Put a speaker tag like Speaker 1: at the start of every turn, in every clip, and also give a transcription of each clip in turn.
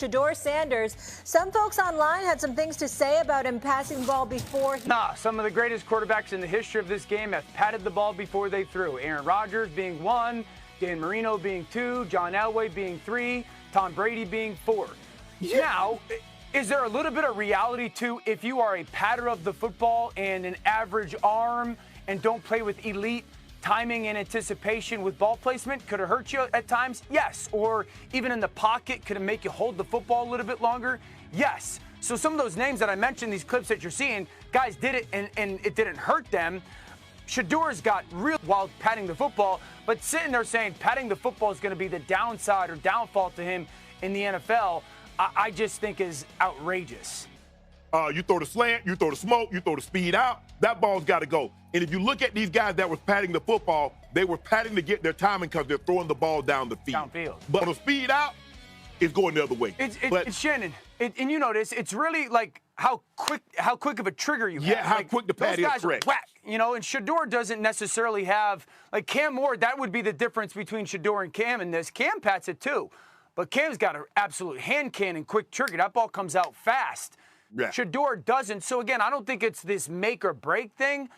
Speaker 1: Shedeur Sanders. Some folks online had some things to say about him passing the ball before.
Speaker 2: Some of the greatest quarterbacks in the history of this game have patted the ball before they threw. Aaron Rodgers being 1, Dan Marino being 2, John Elway being 3, Tom Brady being 4. Yeah. Now, is there a little bit of reality to if you are a patter of the football and an average arm and don't play with elite timing and anticipation with ball placement, could it hurt you at times? Yes. Or even in the pocket, could it make you hold the football a little bit longer? Yes. So some of those names that I mentioned, these clips that you're seeing, guys did it and it didn't hurt them. Shedeur's got real wild patting the football, but sitting there saying patting the football is going to be the downside or downfall to him in the NFL, I just think is outrageous.
Speaker 3: You throw the slant, you throw the smoke, you throw the speed out, that ball's got to go. And if you look at these guys that were patting the football, they were patting to get their timing because they're throwing the ball down the field.
Speaker 2: Downfield.
Speaker 3: But on the speed out, it's going the other way.
Speaker 2: It's Shannon, and you notice it's really like how quick of a trigger you have.
Speaker 3: Yeah, how
Speaker 2: like,
Speaker 3: quick the pad is correct.
Speaker 2: Those guys are whack, and Shedeur doesn't necessarily have, like Cam Moore, that would be the difference between Shedeur and Cam in this. Cam pats it too, but Cam's got an absolute hand cannon, quick trigger. That ball comes out fast. Yeah. Shedeur doesn't. So, again, I don't think it's this make or break thing,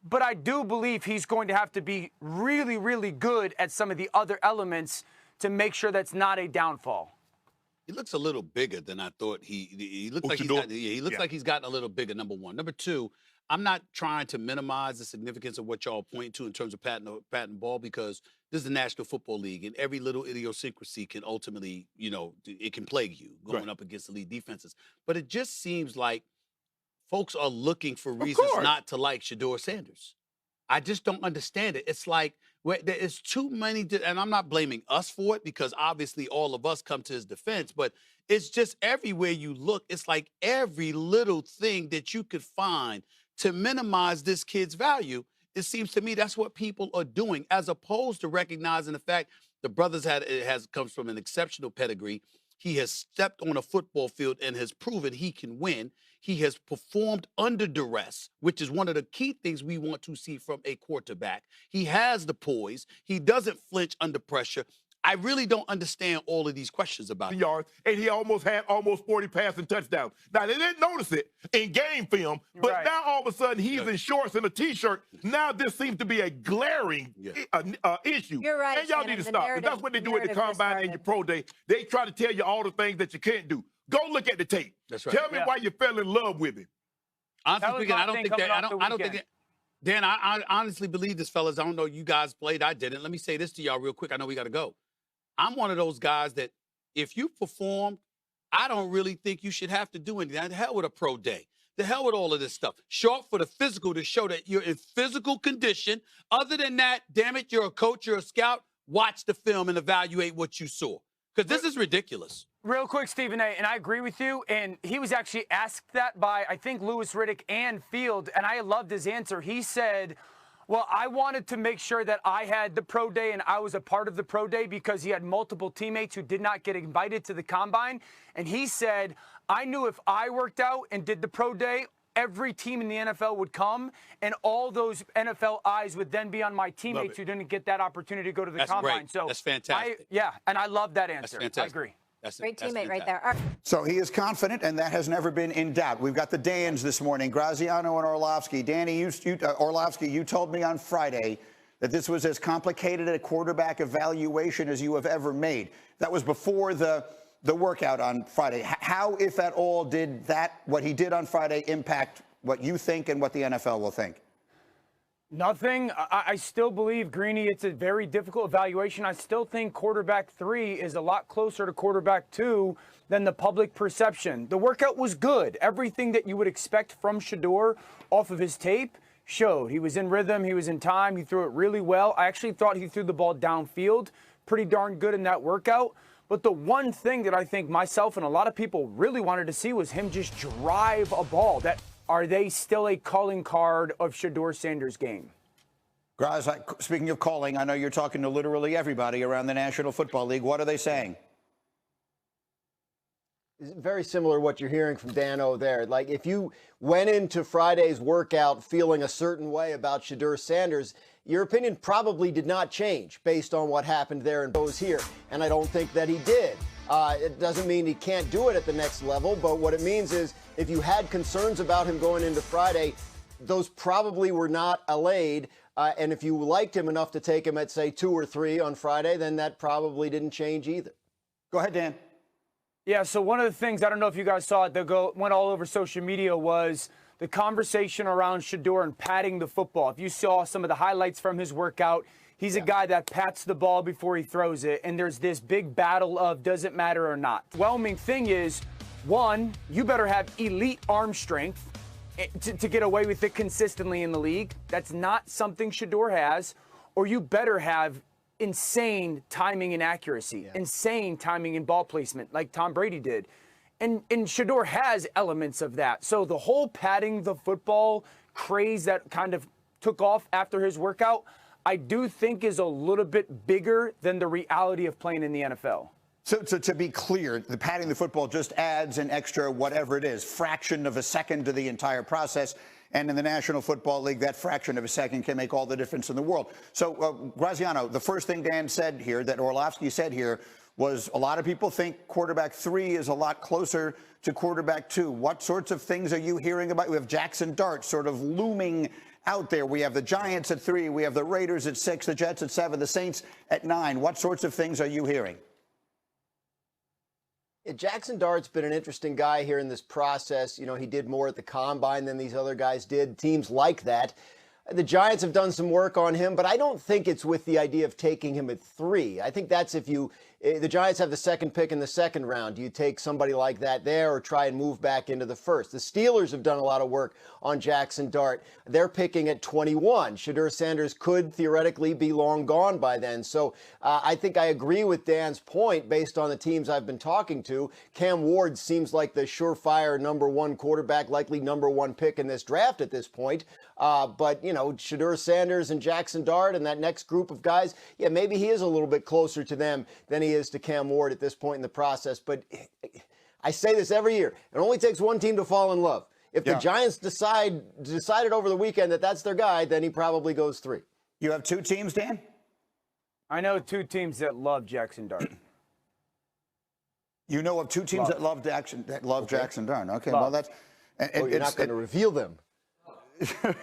Speaker 2: but I do believe he's going to have to be really, really good at some of the other elements to make sure that's not a downfall.
Speaker 4: He looks a little bigger than I thought. He looks like like he's gotten a little bigger, number one. Number two, I'm not trying to minimize the significance of what y'all point to in terms of patting ball, because this is the National Football League, and every little idiosyncrasy can ultimately, it can plague you going up against elite defenses. But it just seems like folks are looking for reasons not to like Shedeur Sanders. I just don't understand it. It's like there is too many, and I'm not blaming us for it because obviously all of us come to his defense, but it's just everywhere you look, it's like every little thing that you could find to minimize this kid's value. It seems to me that's what people are doing, as opposed to recognizing the fact the brothers comes from an exceptional pedigree. He has stepped on a football field and has proven he can win. He has performed under duress, which is one of the key things we want to see from a quarterback. He has the poise. He doesn't flinch under pressure. I really don't understand all of these questions about him.
Speaker 3: Yards, and he had 40 passing touchdowns. Now, they didn't notice it in game film, but now all of a sudden he's in shorts and a T-shirt. Now this seems to be a glaring issue.
Speaker 1: You're right,
Speaker 3: and y'all
Speaker 1: Shannon,
Speaker 3: need to stop. That's what they do at the combine and your pro day. They try to tell you all the things that you can't do. Go look at the tape.
Speaker 4: That's right.
Speaker 3: Tell me why you fell in love with him.
Speaker 4: Honestly speaking, I don't think that. Dan, I honestly believe this, fellas. I don't know. You guys played. I didn't. Let me say this to y'all real quick. I know we got to go. I'm one of those guys that if you perform, I don't really think you should have to do anything. The hell with a pro day. The hell with all of this stuff. Show up for the physical to show that you're in physical condition. Other than that, damn it, you're a coach, you're a scout. Watch the film and evaluate what you saw. Because this is ridiculous.
Speaker 2: Real quick, Stephen A., and I agree with you, and he was actually asked that by, I think, Louis Riddick and Field, and I loved his answer. He said, well, I wanted to make sure that I had the pro day and I was a part of the pro day because he had multiple teammates who did not get invited to the combine. And he said, I knew if I worked out and did the pro day, every team in the NFL would come, and all those NFL eyes would then be on my teammates who didn't get that opportunity to go to the combine.
Speaker 4: Great. So that's fantastic.
Speaker 2: And I love that answer.
Speaker 4: That's fantastic.
Speaker 2: I agree.
Speaker 1: Great teammate right there.
Speaker 5: So he is confident, and that has never been in doubt. We've got the Dans this morning, Graziano and Orlovsky. Danny, Orlovsky, you told me on Friday that this was as complicated a quarterback evaluation as you have ever made. That was before the workout on Friday. How, if at all, did what he did on Friday impact what you think and what the NFL will think?
Speaker 2: Nothing. I still believe, Greeny, it's a very difficult evaluation. I still think quarterback 3 is a lot closer to quarterback 2 than the public perception. The workout was good. Everything that you would expect from Shedeur off of his tape showed. He was in rhythm. He was in time. He threw it really well. I actually thought he threw the ball downfield pretty darn good in that workout. But the one thing that I think myself and a lot of people really wanted to see was him just drive a ball. Are they still a calling card of Shedeur Sanders' game?
Speaker 5: Graz, speaking of calling, I know you're talking to literally everybody around the National Football League. What are they saying?
Speaker 6: Very similar to what you're hearing from Dano there. Like, if you went into Friday's workout feeling a certain way about Shedeur Sanders, your opinion probably did not change based on what happened there and goes here. And I don't think that he did. It doesn't mean he can't do it at the next level, but what it means is if you had concerns about him going into Friday, those probably were not allayed. And if you liked him enough to take him at, say, 2 or 3 on Friday, then that probably didn't change either.
Speaker 5: Go ahead, Dan.
Speaker 2: Yeah, so one of the things, I don't know if you guys saw it, that went all over social media was the conversation around Shedeur and patting the football. If you saw some of the highlights from his workout, he's a guy that pats the ball before he throws it, and there's this big battle of does it matter or not. The overwhelming thing is, one, you better have elite arm strength to get away with it consistently in the league. That's not something Shedeur has. Or you better have insane timing and accuracy, insane timing and ball placement like Tom Brady did. And Shedeur has elements of that. So the whole patting the football craze that kind of took off after his workout, I do think is a little bit bigger than the reality of playing in the NFL.
Speaker 5: So to be clear, the patting the football just adds an extra whatever it is, fraction of a second to the entire process. And in the National Football League, that fraction of a second can make all the difference in the world. So, Graziano, the first thing Dan said here, that Orlovsky said here, was a lot of people think quarterback 3 is a lot closer to quarterback 2. What sorts of things are you hearing about? We have Jackson Dart sort of looming out there. We have the Giants at 3. We have the Raiders at 6, the Jets at 7, the Saints at 9. What sorts of things are you hearing?
Speaker 6: Jackson Dart's been an interesting guy here in this process. You know, he did more at the combine than these other guys did. Teams like that. The Giants have done some work on him, but I don't think it's with the idea of taking him at 3. I think that's if the Giants have the second pick in the second round. Do you take somebody like that there or try and move back into the first? The Steelers have done a lot of work on Jackson Dart. They're picking at 21. Shedeur Sanders could theoretically be long gone by then. So I think I agree with Dan's point based on the teams I've been talking to. Cam Ward seems like the surefire #1 quarterback, likely #1 pick in this draft at this point. But, you know, Shedeur Sanders and Jackson Dart and that next group of guys, yeah, maybe he is a little bit closer to them than he is to Cam Ward at this point in the process. But I say this every year. It only takes one team to fall in love. If the Giants decided over the weekend that that's their guy, then he probably goes 3.
Speaker 5: You have 2 teams, Dan?
Speaker 2: I know 2 teams that love Jackson Dart.
Speaker 5: You know of 2 teams that love Jackson Dart. Okay,
Speaker 2: love.
Speaker 5: Well, that's...
Speaker 6: You're not going to reveal them.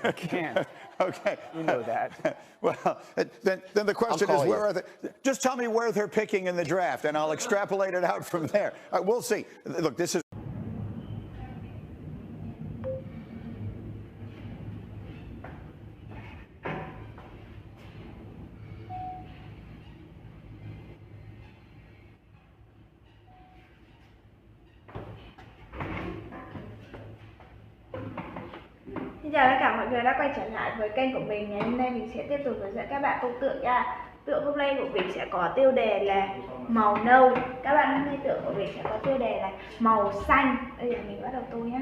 Speaker 2: I can't.
Speaker 5: Okay.
Speaker 2: You know that.
Speaker 5: Well, then the question is, where are they? Just tell me where they're picking in the draft, and I'll extrapolate it out from there. We'll see. Look, this is...
Speaker 7: Xin chào tất cả mọi người đã quay trở lại với kênh của mình. Ngày hôm nay mình sẽ tiếp tục hướng dẫn các bạn câu tượng nha. Tượng hôm nay của mình sẽ có tiêu đề là màu nâu. Các bạn hôm nay tượng của mình sẽ có tiêu đề là màu xanh. Bây giờ mình bắt đầu tô nhé.